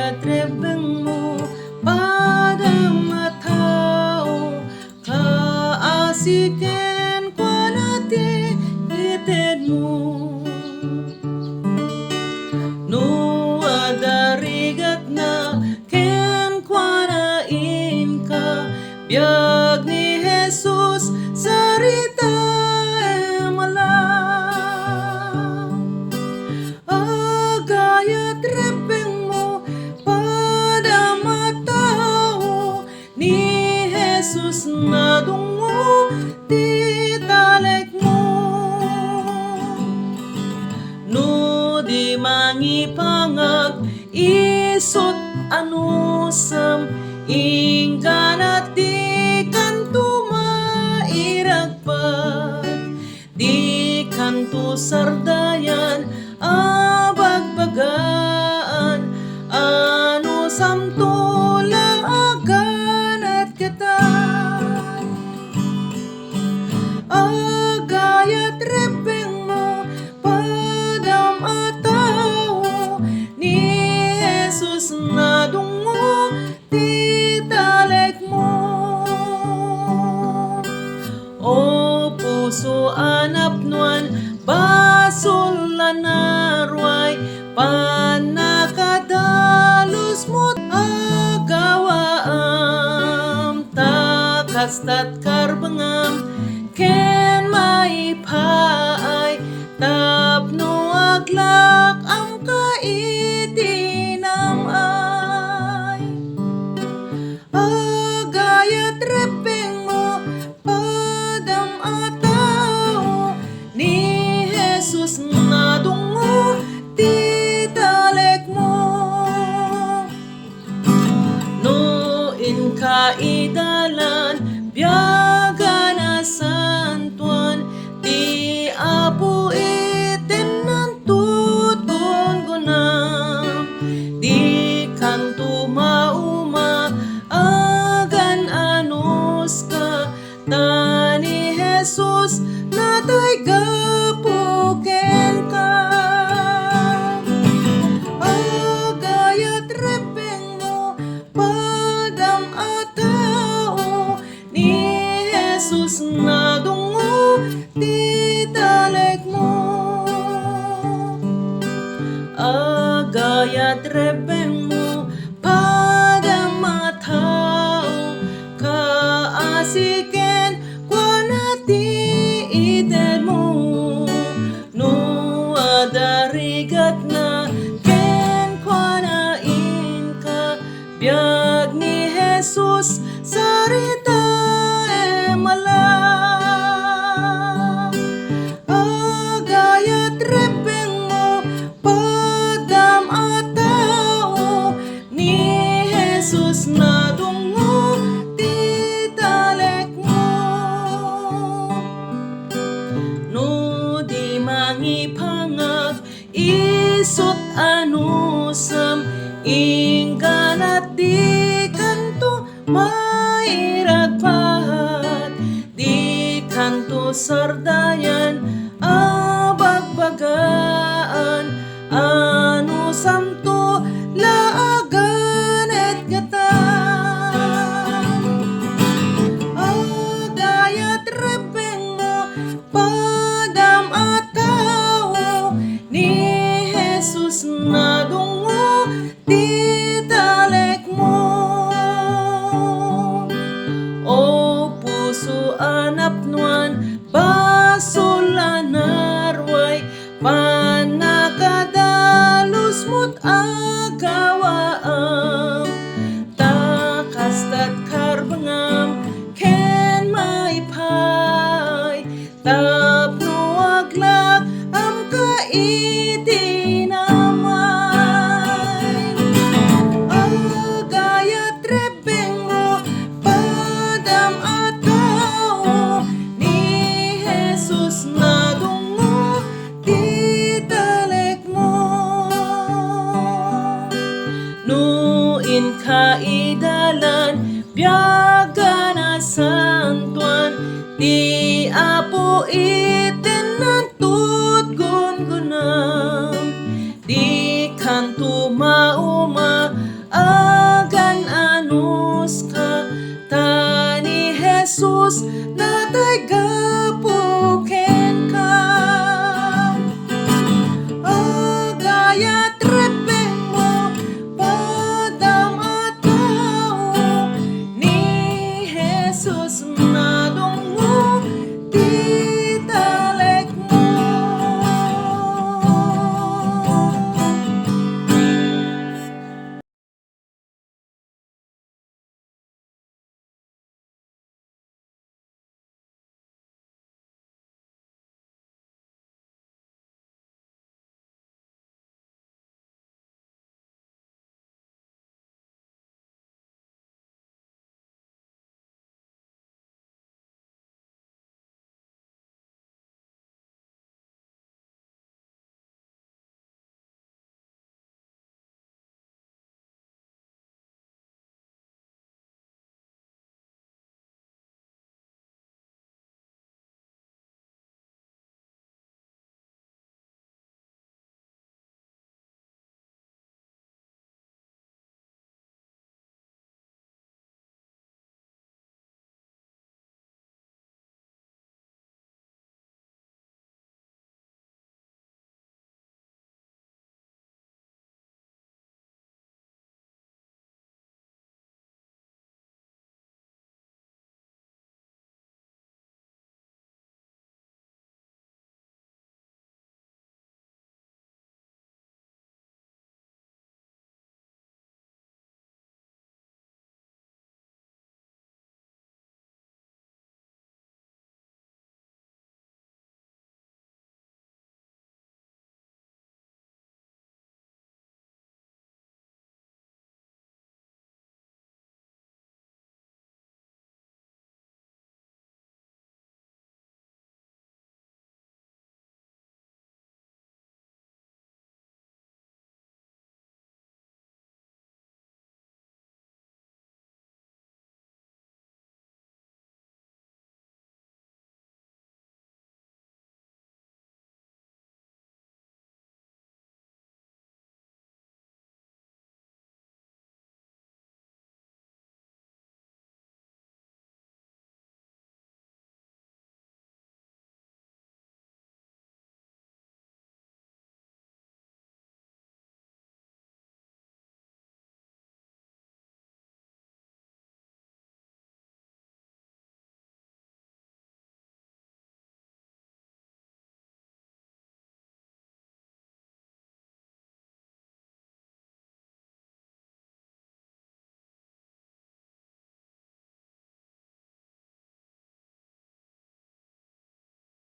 gayat rebeng mo padang matao kaasiken kwa nati ited mo no adarigat na ken kwa na inka biag ni Jesus sarita agayat rebeng mo pada matao ni Jesus na dungo ti talek mo no di mangipangag isot anusam ingkanat di kanto mairagpat di kanto sardayan abagbagaan ano samtula agan at katan agayat rebeng mo padam atao ni Jesus na dungo ti talek mo o puso anapnuan basol lanarway panakadalos mo't agawaam takastat karbangam ken maipaay tapno aglak am kaitinam ay agayat rebeng mo padam atao ni Jesus na dungo ti talek mo no inkaidalan biyaga na santuan ti apo iten nan tuton gunam di kanto mauma agan anus ka tani Jesus natay gapuken ka agayat rebeng mo padam atao ni Jesus na dungo ti talek mo agayat rebeng mo padam atao kaasiken kwa nati ited mo no adarigat na ken kwa na inka biag ni Jesus sarita agayat rebeng mo padam atao ni Jesus na dungo ti talek mo no di mangipangag isot anusam ingkanat di kanto mairagpat di kanto sardayan abagbagaan ano samto laagan et gatan agayat rebeng mo padam atao ni Jesus na dungo ti talek mo o puso anapnuan basol lanarway panakadalos mo't agawaam takastat karbangam ken maipay tapno aglak am kaitinamay agayat rebeng mo padam atao ni Jesus na dungo ti talek mo no inkaidalan biyaga na santuan ti apo ite